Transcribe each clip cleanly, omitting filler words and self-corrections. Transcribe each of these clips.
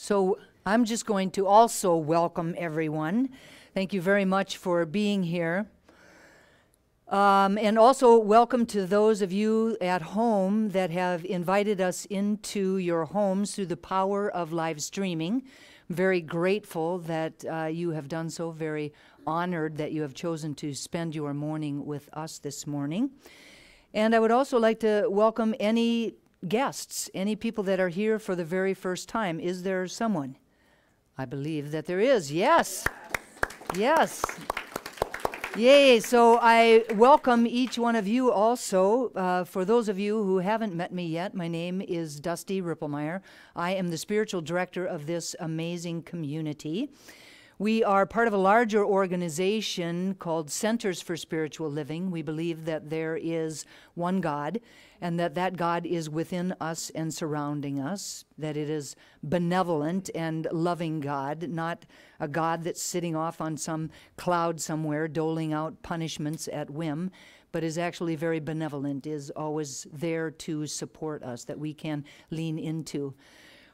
So I'm just going to also welcome everyone. Thank you very much for being here. And also welcome to those of you at home that have invited us into your homes through the power of live streaming. I'm very grateful that you have done so, very honored that you have chosen to spend your morning with us this morning. And I would also like to welcome any guests, any people that are here for the very first time. Is there someone? I believe that there is. Yes. Yes. Yay. So I welcome each one of you also. For those of you who haven't met me yet, my name is Dusty Ripplemeyer. I am the spiritual director of this amazing community. We are part of a larger organization called Centers for Spiritual Living. We believe that there is one God and that God is within us and surrounding us, that it is benevolent and loving God, not a God that's sitting off on some cloud somewhere doling out punishments at whim, but is actually very benevolent, is always there to support us, that we can lean into.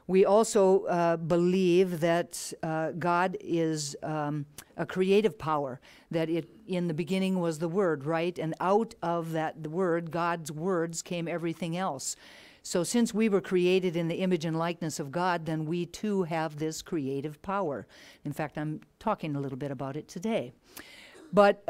We also believe that God is a creative power, that in the beginning was the Word, right? And out of the Word, God's words, came everything else. So since we were created in the image and likeness of God, then we too have this creative power. In fact, I'm talking a little bit about it today. But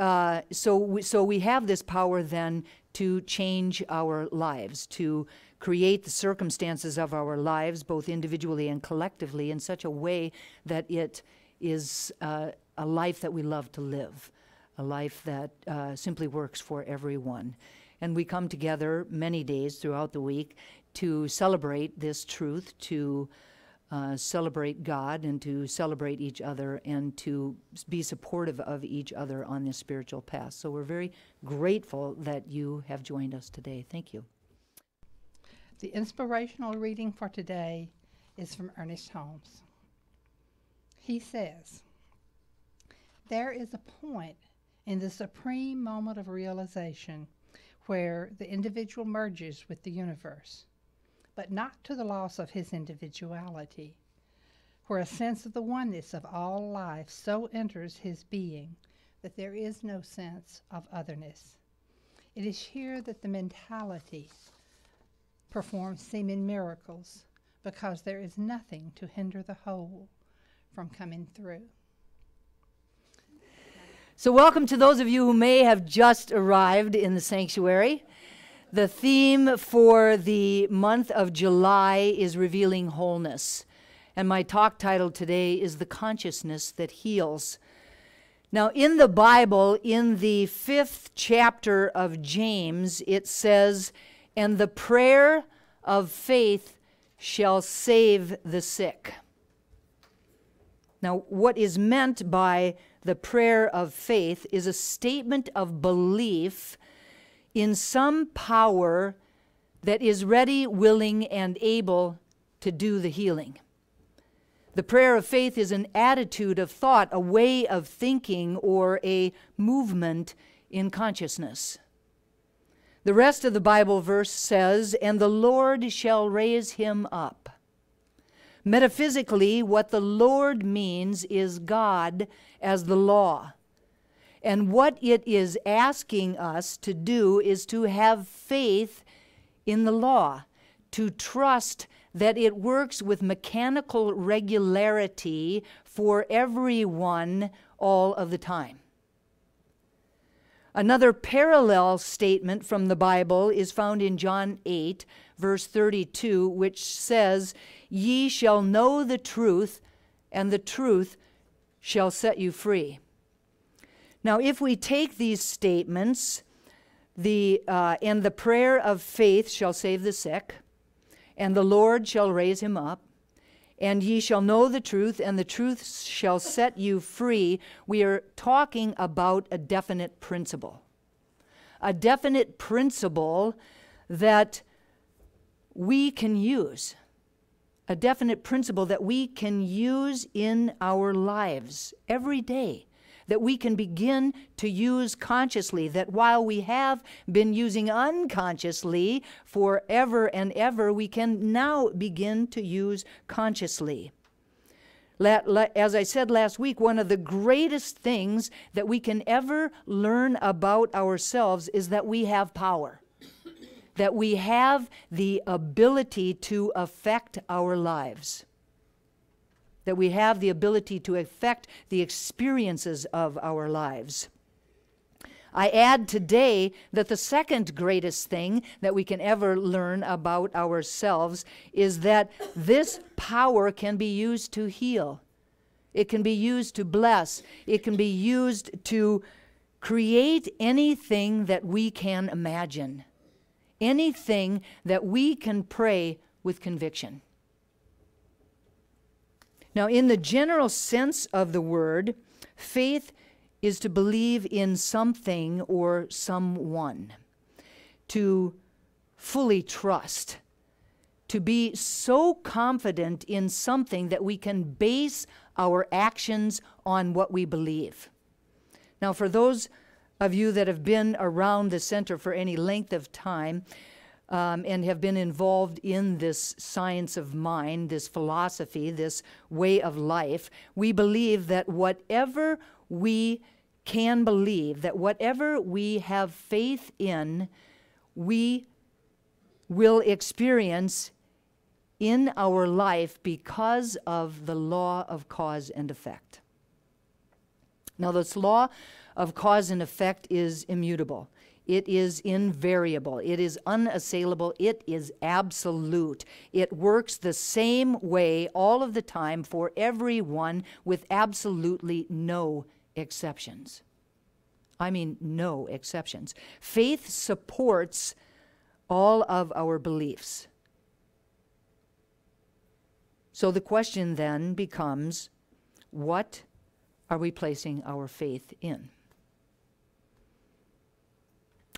so we have this power then to change our lives, to create the circumstances of our lives, both individually and collectively, in such a way that it is a life that we love to live, a life that simply works for everyone. And we come together many days throughout the week to celebrate this truth, to celebrate God and to celebrate each other and to be supportive of each other on this spiritual path. So we're very grateful that you have joined us today. Thank you. The inspirational reading for today is from Ernest Holmes. He says, "There is a point in the supreme moment of realization where the individual merges with the universe, but not to the loss of his individuality, where a sense of the oneness of all life so enters his being that there is no sense of otherness. It is here that the mentality performs seeming miracles, because there is nothing to hinder the whole from coming through." So welcome to those of you who may have just arrived in the sanctuary. The theme for the month of July is Revealing Wholeness. And my talk title today is The Consciousness That Heals. Now, in the Bible, in the 5th chapter of James, it says, "And the prayer of faith shall save the sick." Now, what is meant by the prayer of faith is a statement of belief in some power that is ready, willing, and able to do the healing. The prayer of faith is an attitude of thought, a way of thinking, or a movement in consciousness. The rest of the Bible verse says, "And the Lord shall raise him up." Metaphysically, what the Lord means is God as the law. And what it is asking us to do is to have faith in the law, to trust that it works with mechanical regularity for everyone all of the time. Another parallel statement from the Bible is found in John 8, verse 32, which says, "Ye shall know the truth, and the truth shall set you free." Now, if we take these statements, and the prayer of faith shall save the sick, and the Lord shall raise him up, and ye shall know the truth, and the truth shall set you free, we are talking about a definite principle. A definite principle that we can use. A definite principle that we can use in our lives every day, that we can begin to use consciously, that while we have been using unconsciously forever and ever, we can now begin to use consciously. As I said last week, one of the greatest things that we can ever learn about ourselves is that we have power, that we have the ability to affect our lives, that we have the ability to affect the experiences of our lives. I add today that the second greatest thing that we can ever learn about ourselves is that this power can be used to heal. It can be used to bless. It can be used to create anything that we can imagine, anything that we can pray with conviction. Now, in the general sense of the word, faith is to believe in something or someone, to fully trust, to be so confident in something that we can base our actions on what we believe. Now, for those of you that have been around the center for any length of time and have been involved in this science of mind, this philosophy, this way of life, we believe that whatever we can believe, that whatever we have faith in, we will experience in our life because of the law of cause and effect. Now, this law of cause and effect is immutable. It is invariable. It is unassailable. It is absolute. It works the same way all of the time for everyone with absolutely no exceptions. I mean, no exceptions. Faith supports all of our beliefs. So the question then becomes, what are we placing our faith in?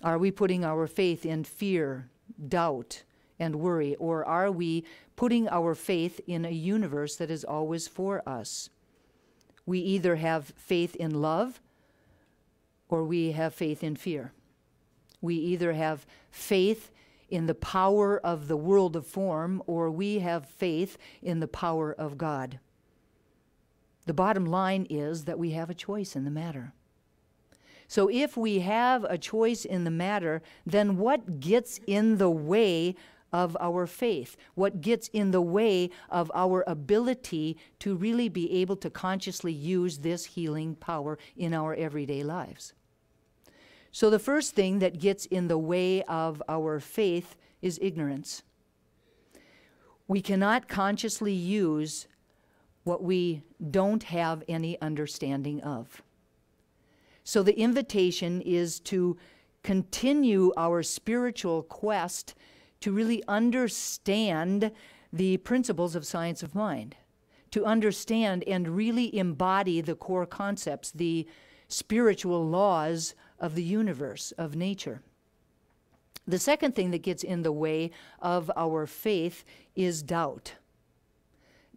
Are we putting our faith in fear, doubt, and worry, or are we putting our faith in a universe that is always for us? We either have faith in love or we have faith in fear. We either have faith in the power of the world of form or we have faith in the power of God. The bottom line is that we have a choice in the matter. So if we have a choice in the matter, then what gets in the way of our faith? What gets in the way of our ability to really be able to consciously use this healing power in our everyday lives? So the first thing that gets in the way of our faith is ignorance. We cannot consciously use what we don't have any understanding of. So the invitation is to continue our spiritual quest to really understand the principles of science of mind, to understand and really embody the core concepts, the spiritual laws of the universe, of nature. The second thing that gets in the way of our faith is doubt.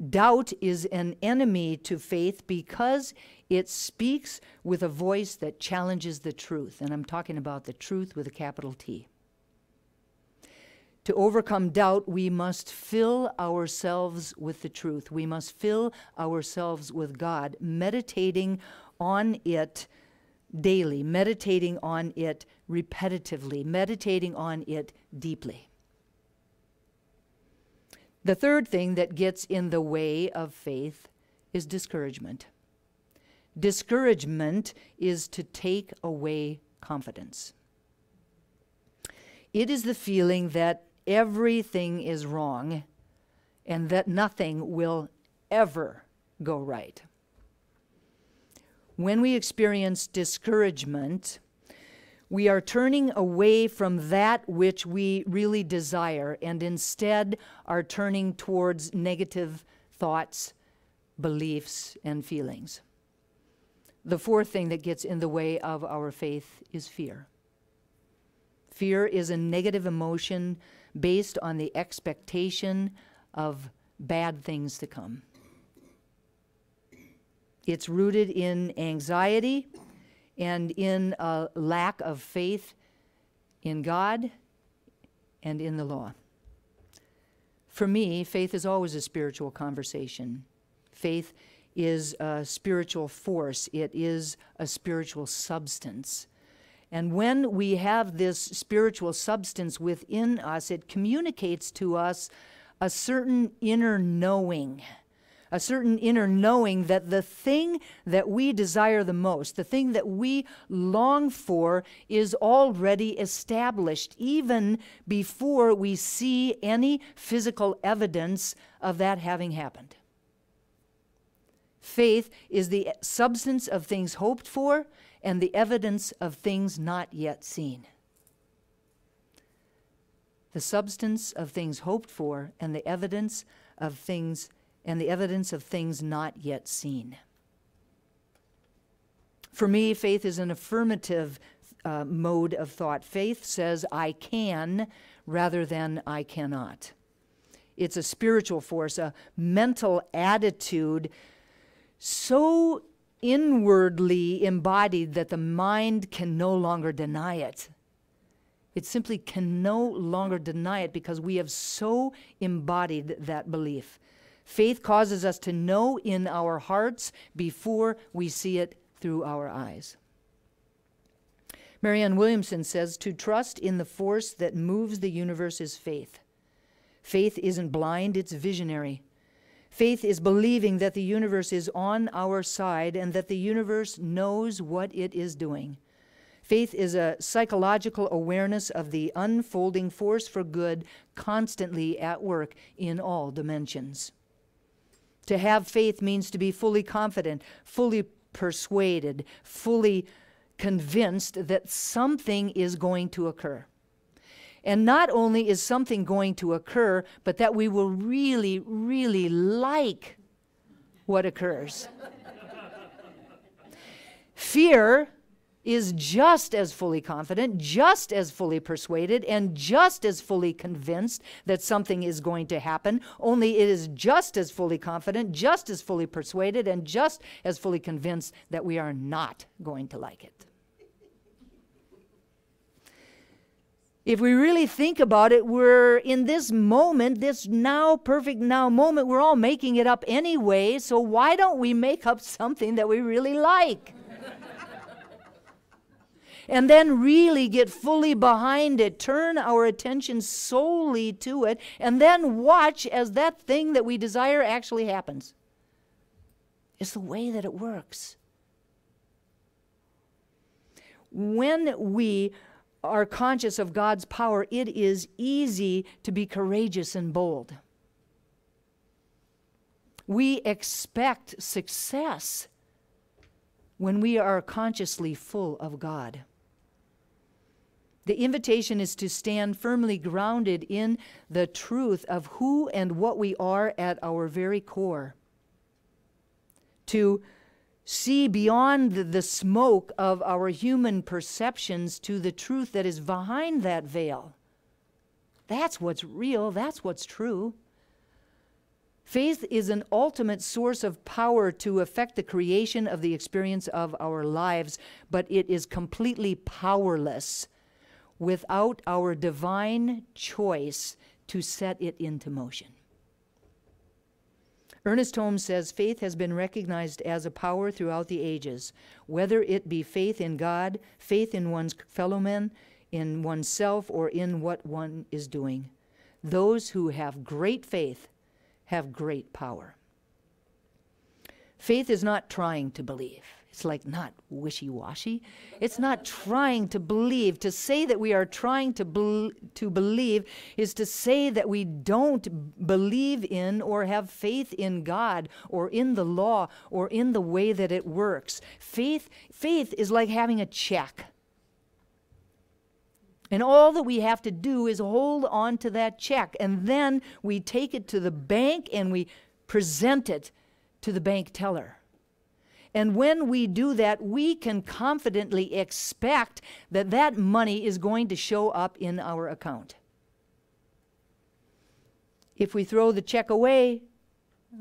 Doubt is an enemy to faith because it speaks with a voice that challenges the truth. And I'm talking about the truth with a capital T. To overcome doubt, we must fill ourselves with the truth. We must fill ourselves with God, meditating on it daily, meditating on it repetitively, meditating on it deeply. The third thing that gets in the way of faith is discouragement. Discouragement is to take away confidence. It is the feeling that everything is wrong and that nothing will ever go right. When we experience discouragement, we are turning away from that which we really desire and instead are turning towards negative thoughts, beliefs, and feelings. The fourth thing that gets in the way of our faith is fear. Fear is a negative emotion based on the expectation of bad things to come. It's rooted in anxiety and in a lack of faith in God and in the law. For me, faith is always a spiritual conversation. Faith is a spiritual force. It is a spiritual substance. And when we have this spiritual substance within us, it communicates to us a certain inner knowing. A certain inner knowing that the thing that we desire the most, the thing that we long for, is already established, even before we see any physical evidence of that having happened. Faith is the substance of things hoped for and the evidence of things not yet seen. The substance of things hoped for and the evidence of things not yet seen. For me, faith is an affirmative mode of thought. Faith says I can rather than I cannot. It's a spiritual force, a mental attitude so inwardly embodied that the mind can no longer deny it. It simply can no longer deny it because we have so embodied that belief. Faith causes us to know in our hearts before we see it through our eyes. Marianne Williamson says, to trust in the force that moves the universe is faith. Faith isn't blind, it's visionary. Faith is believing that the universe is on our side and that the universe knows what it is doing. Faith is a psychological awareness of the unfolding force for good constantly at work in all dimensions. To have faith means to be fully confident, fully persuaded, fully convinced that something is going to occur. And not only is something going to occur, but that we will really, really like what occurs. Fear is just as fully confident, just as fully persuaded, and just as fully convinced that something is going to happen, only it is just as fully confident, just as fully persuaded, and just as fully convinced that we are not going to like it. If we really think about it, we're in this moment, this now, perfect now moment, we're all making it up anyway, so why don't we make up something that we really like? And then really get fully behind it, turn our attention solely to it, and then watch as that thing that we desire actually happens. It's the way that it works. When we are conscious of God's power, it is easy to be courageous and bold. We expect success when we are consciously full of God. The invitation is to stand firmly grounded in the truth of who and what we are at our very core. To see beyond the smoke of our human perceptions to the truth that is behind that veil. That's what's real. That's what's true. Faith is an ultimate source of power to affect the creation of the experience of our lives, but it is completely powerless without our divine choice to set it into motion. Ernest Holmes says, faith has been recognized as a power throughout the ages, whether it be faith in God, faith in one's fellow men, in oneself, or in what one is doing. Those who have great faith have great power. Faith is not trying to believe. It's like not wishy-washy. It's not trying to believe. To say that we are trying to believe is to say that we don't believe in or have faith in God or in the law or in the way that it works. Faith is like having a check. And all that we have to do is hold on to that check, and then we take it to the bank and we present it to the bank teller. And when we do that, we can confidently expect that that money is going to show up in our account. If we throw the check away,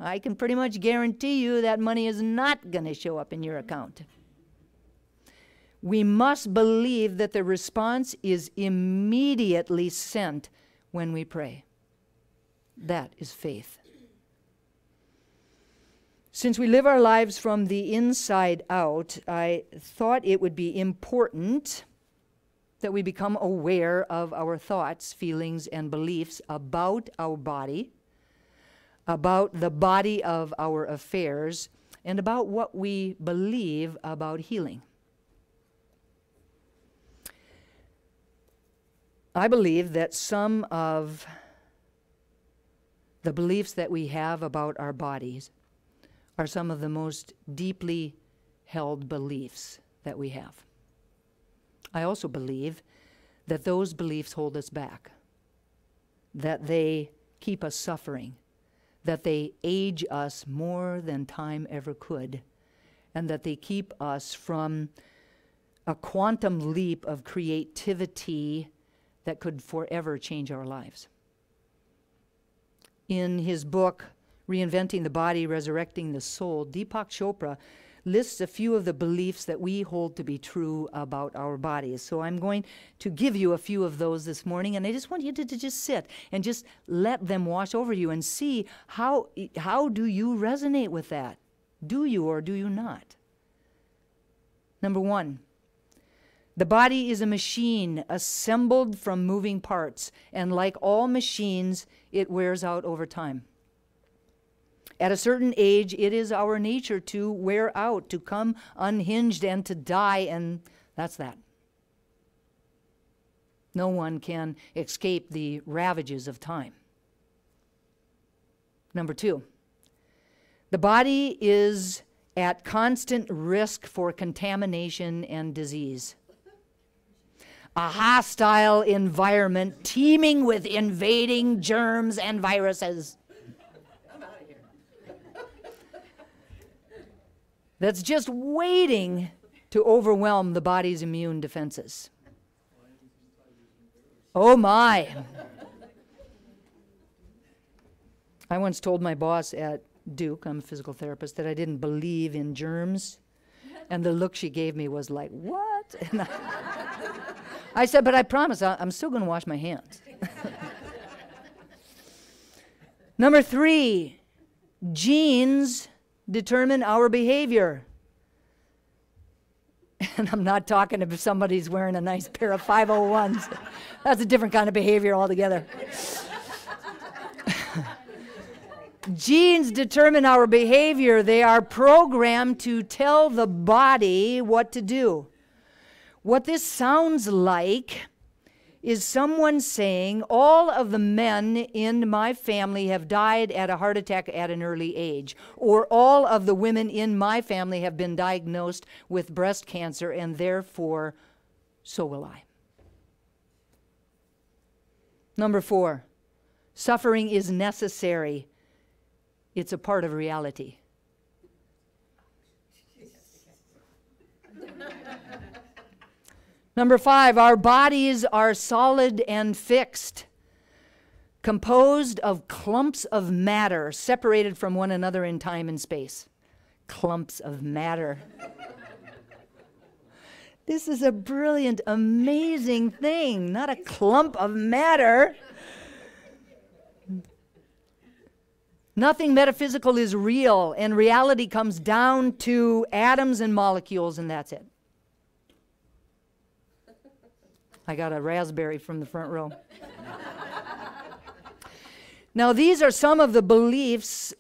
I can pretty much guarantee you that money is not going to show up in your account. We must believe that the response is immediately sent when we pray. That is faith. Since we live our lives from the inside out, I thought it would be important that we become aware of our thoughts, feelings, and beliefs about our body, about the body of our affairs, and about what we believe about healing. I believe that some of the beliefs that we have about our bodies are some of the most deeply held beliefs that we have. I also believe that those beliefs hold us back, that they keep us suffering, that they age us more than time ever could, and that they keep us from a quantum leap of creativity that could forever change our lives. In his book, Reinventing the Body, Resurrecting the Soul, Deepak Chopra lists a few of the beliefs that we hold to be true about our bodies. So I'm going to give you a few of those this morning, and I just want you to just sit and just let them wash over you and see how do you resonate with that? Do you or do you not? Number one, the body is a machine assembled from moving parts, and like all machines, it wears out over time. At a certain age, it is our nature to wear out, to come unhinged and to die, and that's that. No one can escape the ravages of time. Number two, the body is at constant risk for contamination and disease. A hostile environment teeming with invading germs and viruses. That's just waiting to overwhelm the body's immune defenses. Oh my. I once told my boss at Duke, I'm a physical therapist, that I didn't believe in germs. And the look she gave me was like, what? And I said, but I promise I'm still going to wash my hands. Number three, genes determine our behavior. And I'm not talking if somebody's wearing a nice pair of 501s. That's a different kind of behavior altogether. Genes determine our behavior. They are programmed to tell the body what to do. What this sounds like is someone saying, all of the men in my family have died at a heart attack at an early age, or all of the women in my family have been diagnosed with breast cancer, and therefore, so will I. Number four, suffering is necessary. It's a part of reality. Number five, our bodies are solid and fixed, composed of clumps of matter separated from one another in time and space. Clumps of matter. This is a brilliant, amazing thing, not a clump of matter. Nothing metaphysical is real, and reality comes down to atoms and molecules, and that's it. I got a raspberry from the front row. Now, these are some of the beliefs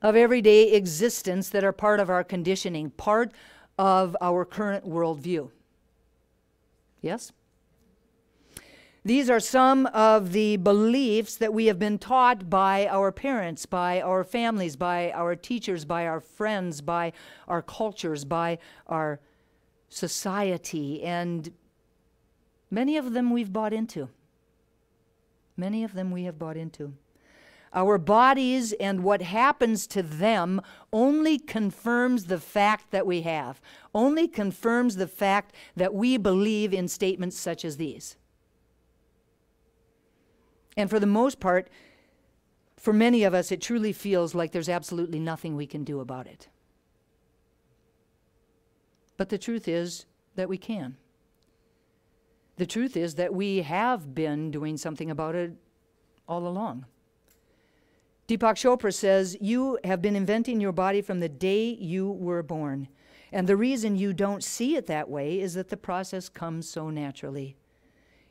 of everyday existence that are part of our conditioning, part of our current worldview. Yes? These are some of the beliefs that we have been taught by our parents, by our families, by our teachers, by our friends, by our cultures, by our society, and many of them we've bought into. Many of them we have bought into. Our bodies and what happens to them only confirms the fact that we have, only confirms the fact that we believe in statements such as these. And for the most part, for many of us, it truly feels like there's absolutely nothing we can do about it. But the truth is that we can. The truth is that we have been doing something about it all along. Deepak Chopra says, you have been inventing your body from the day you were born. And the reason you don't see it that way is that the process comes so naturally.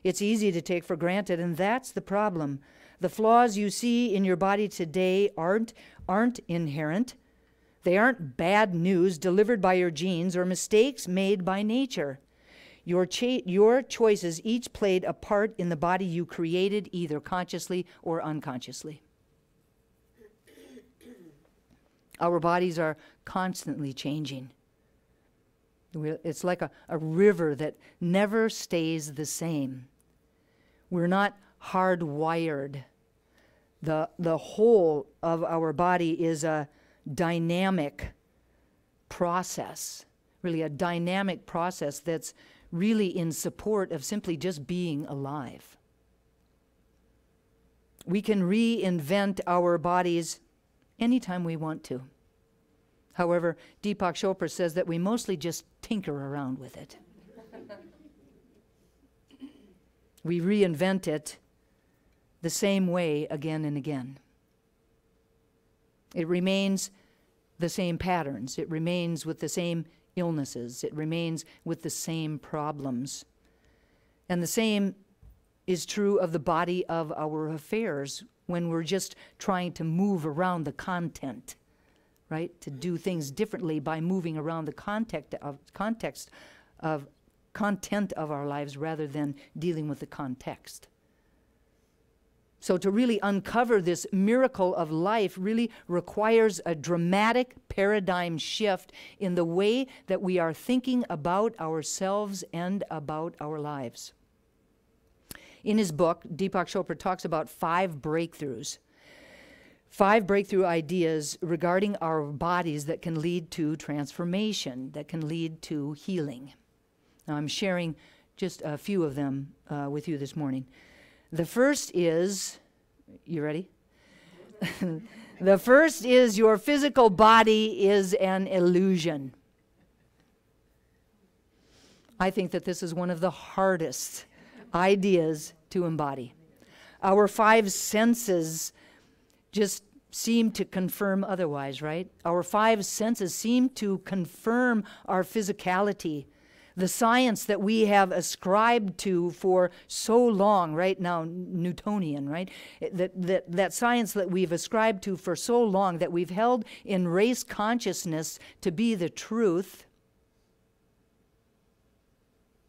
It's easy to take for granted, and that's the problem. The flaws you see in your body today aren't inherent. They aren't bad news delivered by your genes or mistakes made by nature. Your choices each played a part in the body you created, either consciously or unconsciously. Our bodies are constantly changing. It's like a river that never stays the same. We're not hardwired. The whole of our body is a dynamic process, really a dynamic process that's really in support of simply just being alive. We can reinvent our bodies anytime we want to. However, Deepak Chopra says that we mostly just tinker around with it. We reinvent it the same way again and again. It remains the same patterns. It remains with the same illnesses. It remains with the same problems. And the same is true of the body of our affairs when we're just trying to move around the content, right? To do things differently by moving around the context of content of our lives rather than dealing with the context. So to really uncover this miracle of life really requires a dramatic paradigm shift in the way that we are thinking about ourselves and about our lives. In his book, Deepak Chopra talks about 5 breakthroughs. 5 breakthrough ideas regarding our bodies that can lead to transformation, that can lead to healing. Now, I'm sharing just a few of them with you this morning. The first is, you ready? The first is your physical body is an illusion. I think that this is one of the hardest ideas to embody. Our 5 senses just seem to confirm otherwise, right? Our 5 senses seem to confirm our physicality. The science that we have ascribed to for so long, right now, Newtonian, right? That science that we've ascribed to for so long, that we've held in race consciousness to be the truth,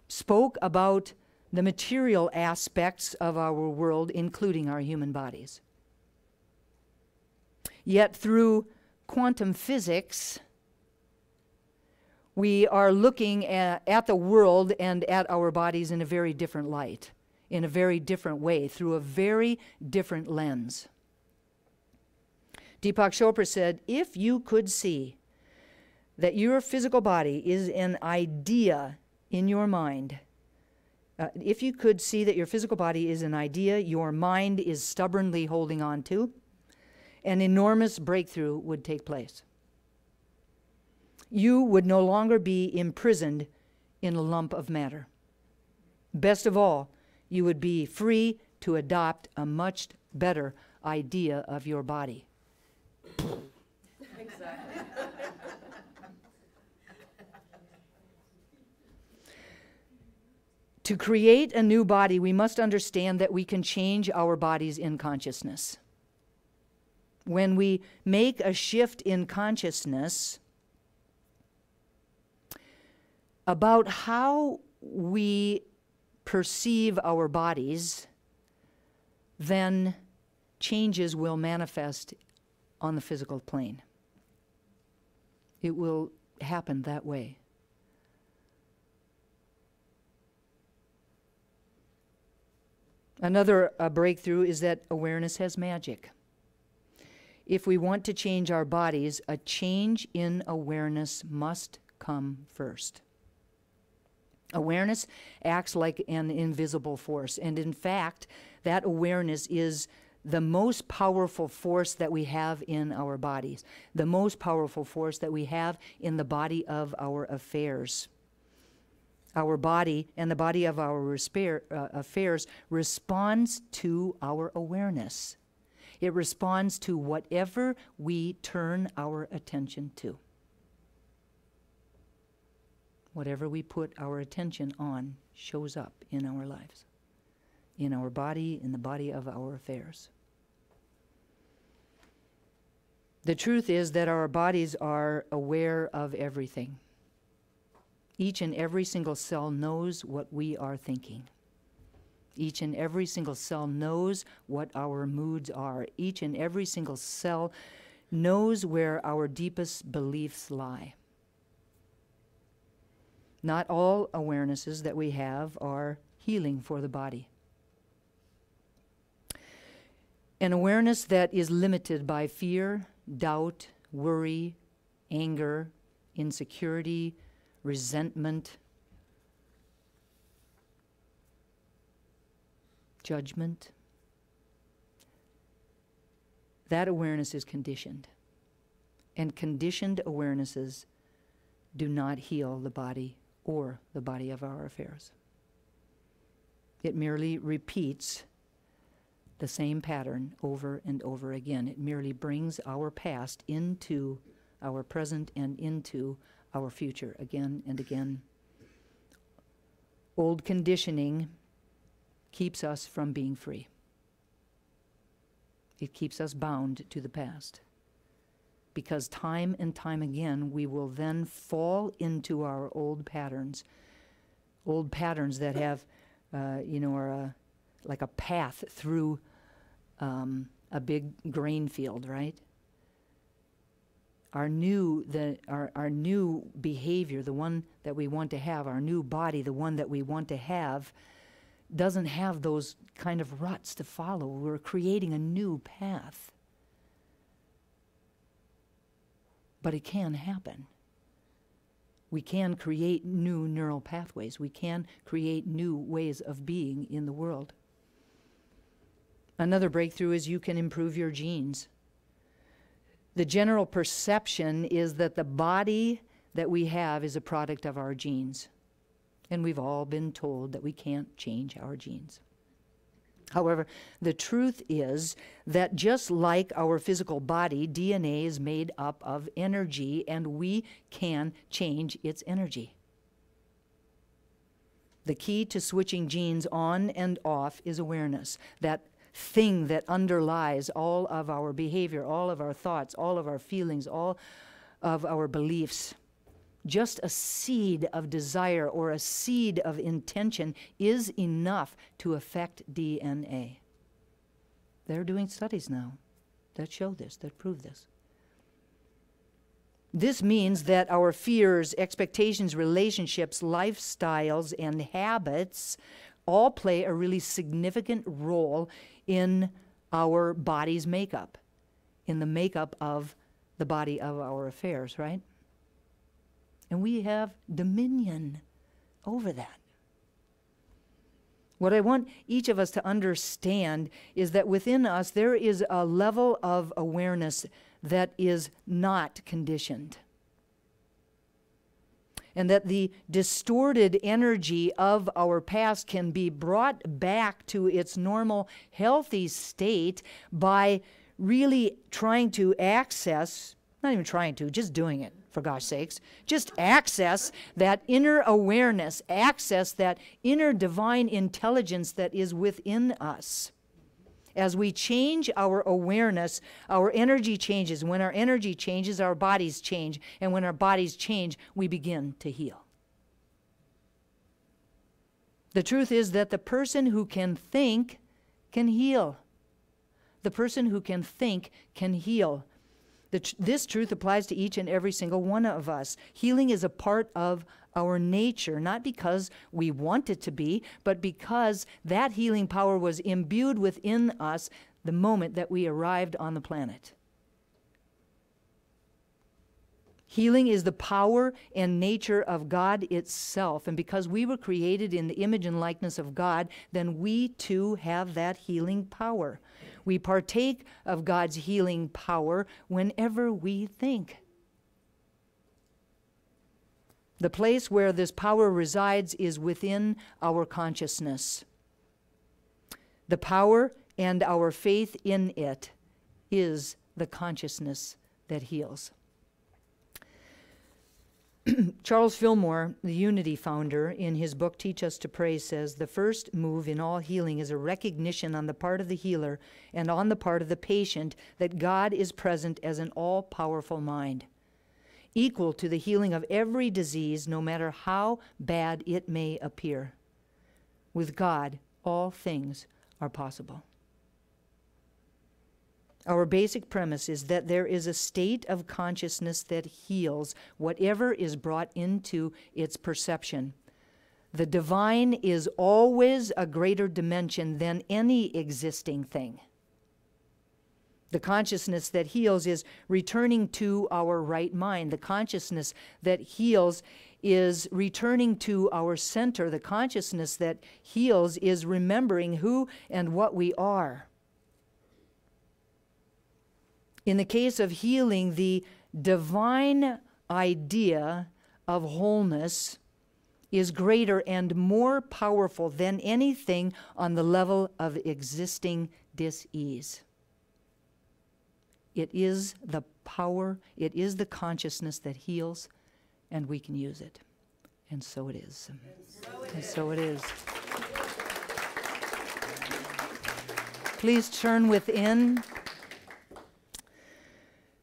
spoke about the material aspects of our world, including our human bodies. Yet through quantum physics, we are looking at the world and at our bodies in a very different light, in a very different way, through a very different lens. Deepak Chopra said, if you could see that your physical body is an idea in your mind, if you could see that your physical body is an idea your mind is stubbornly holding on to, an enormous breakthrough would take place. You would no longer be imprisoned in a lump of matter. Best of all, you would be free to adopt a much better idea of your body. Exactly. To create a new body, we must understand that we can change our bodies in consciousness. When we make a shift in consciousness about how we perceive our bodies, then changes will manifest on the physical plane. It will happen that way. Another breakthrough is that awareness has magic. If we want to change our bodies, a change in awareness must come first. Awareness acts like an invisible force, and in fact, that awareness is the most powerful force that we have in our bodies, the most powerful force that we have in the body of our affairs. Our body and the body of our affairs responds to our awareness. It responds to whatever we turn our attention to. Whatever we put our attention on shows up in our lives, in our body, in the body of our affairs. The truth is that our bodies are aware of everything. Each and every single cell knows what we are thinking. Each and every single cell knows what our moods are. Each and every single cell knows where our deepest beliefs lie. Not all awarenesses that we have are healing for the body. An awareness that is limited by fear, doubt, worry, anger, insecurity, resentment, judgment, that awareness is conditioned. And conditioned awarenesses do not heal the body or the body of our affairs. It merely repeats the same pattern over and over again. It merely brings our past into our present and into our future again and again. Old conditioning keeps us from being free. It keeps us bound to the past. Because time and time again, we will then fall into our old patterns that have, are like a path through a big grain field, right? Our new behavior, the one that we want to have, our new body, the one that we want to have, doesn't have those kind of ruts to follow. We're creating a new path. But it can happen. We can create new neural pathways. We can create new ways of being in the world. Another breakthrough is you can improve your genes. The general perception is that the body that we have is a product of our genes. And we've all been told that we can't change our genes. However, the truth is that just like our physical body, DNA is made up of energy, and we can change its energy. The key to switching genes on and off is awareness. That thing that underlies all of our behavior, all of our thoughts, all of our feelings, all of our beliefs. Just a seed of desire or a seed of intention is enough to affect DNA. They're doing studies now that show this, that prove this. This means that our fears, expectations, relationships, lifestyles, and habits all play a really significant role in our body's makeup, in the makeup of the body of our affairs, right? And we have dominion over that. What I want each of us to understand is that within us there is a level of awareness that is not conditioned. And that the distorted energy of our past can be brought back to its normal, healthy state by really trying to access, not even trying to, just doing it, for gosh sakes. Just access that inner awareness, access that inner divine intelligence that is within us. As we change our awareness, our energy changes. When our energy changes, our bodies change. And when our bodies change, we begin to heal. The truth is that the person who can think can heal. The person who can think can heal. This truth applies to each and every single one of us. Healing is a part of our nature, not because we want it to be, but because that healing power was imbued within us the moment that we arrived on the planet. Healing is the power and nature of God itself. And because we were created in the image and likeness of God, then we too have that healing power. We partake of God's healing power whenever we think. The place where this power resides is within our consciousness. The power and our faith in it is the consciousness that heals. Charles Fillmore, the Unity founder, in his book Teach Us to Pray, says, the first move in all healing is a recognition on the part of the healer and on the part of the patient that God is present as an all-powerful mind, equal to the healing of every disease, no matter how bad it may appear. With God, all things are possible. Our basic premise is that there is a state of consciousness that heals whatever is brought into its perception. The divine is always a greater dimension than any existing thing. The consciousness that heals is returning to our right mind. The consciousness that heals is returning to our center. The consciousness that heals is remembering who and what we are. In the case of healing, the divine idea of wholeness is greater and more powerful than anything on the level of existing dis-ease. It is the power, it is the consciousness that heals, and we can use it. And so it is. And so it is. Please turn within.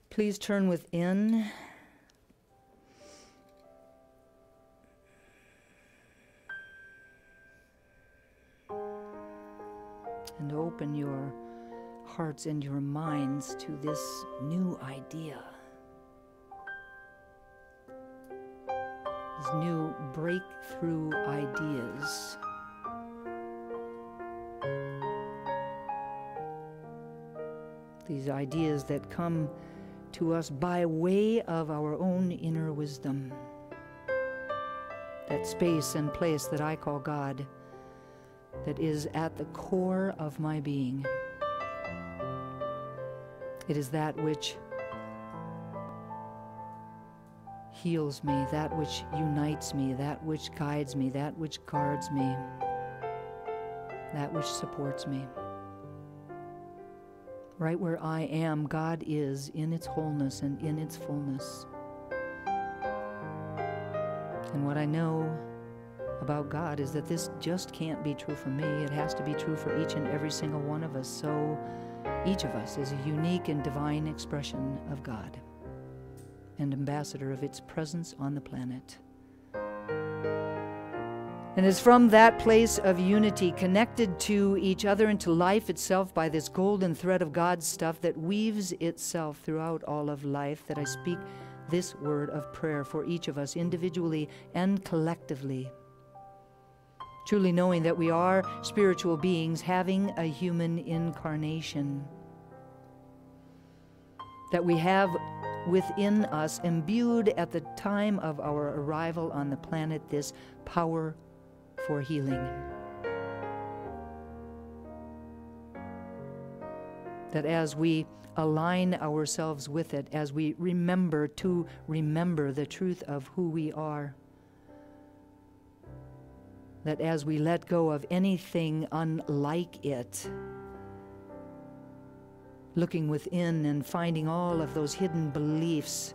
Please turn within. And open your hearts and your minds to this new idea. These new breakthrough ideas. These ideas that come to us by way of our own inner wisdom. That space and place that I call God, that is at the core of my being. It is that which heals me, that which unites me, that which guides me, that which guards me, that which supports me. Right where I am, God is in its wholeness and in its fullness. And what I know about God is that this just can't be true for me. It has to be true for each and every single one of us. So each of us is a unique and divine expression of God, and ambassador of its presence on the planet. And it's from that place of unity, connected to each other and to life itself by this golden thread of God's stuff that weaves itself throughout all of life, that I speak this word of prayer for each of us individually and collectively. Truly knowing that we are spiritual beings having a human incarnation. That we have within us, imbued at the time of our arrival on the planet, this power for healing. That as we align ourselves with it, as we remember the truth of who we are, that as we let go of anything unlike it, looking within and finding all of those hidden beliefs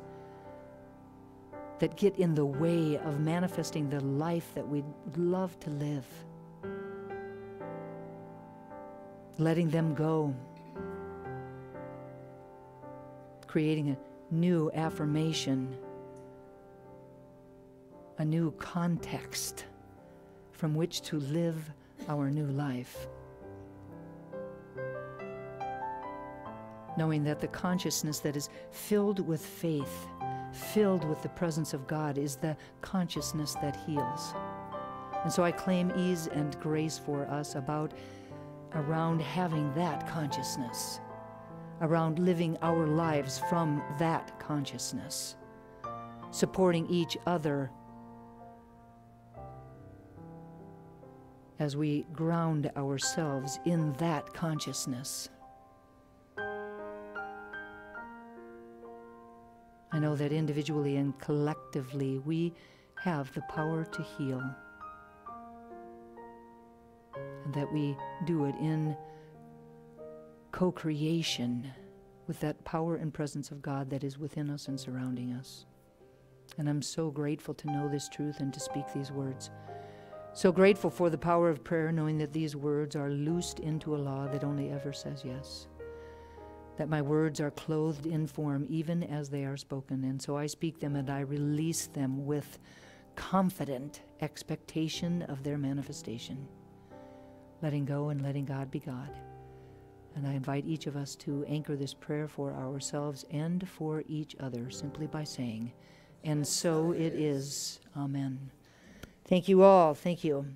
that get in the way of manifesting the life that we'd love to live. Letting them go. Creating a new affirmation, a new context from which to live our new life. Knowing that the consciousness that is filled with faith, filled with the presence of God, is the consciousness that heals. And so I claim ease and grace for us around having that consciousness, around living our lives from that consciousness, supporting each other as we ground ourselves in that consciousness. I know that individually and collectively we have the power to heal, and that we do it in co-creation with that power and presence of God that is within us and surrounding us. And I'm so grateful to know this truth and to speak these words. So grateful for the power of prayer, knowing that these words are loosed into a law that only ever says yes. That my words are clothed in form even as they are spoken. And so I speak them and I release them with confident expectation of their manifestation. Letting go and letting God be God. And I invite each of us to anchor this prayer for ourselves and for each other simply by saying, "And so it is." Amen. Thank you all. Thank you.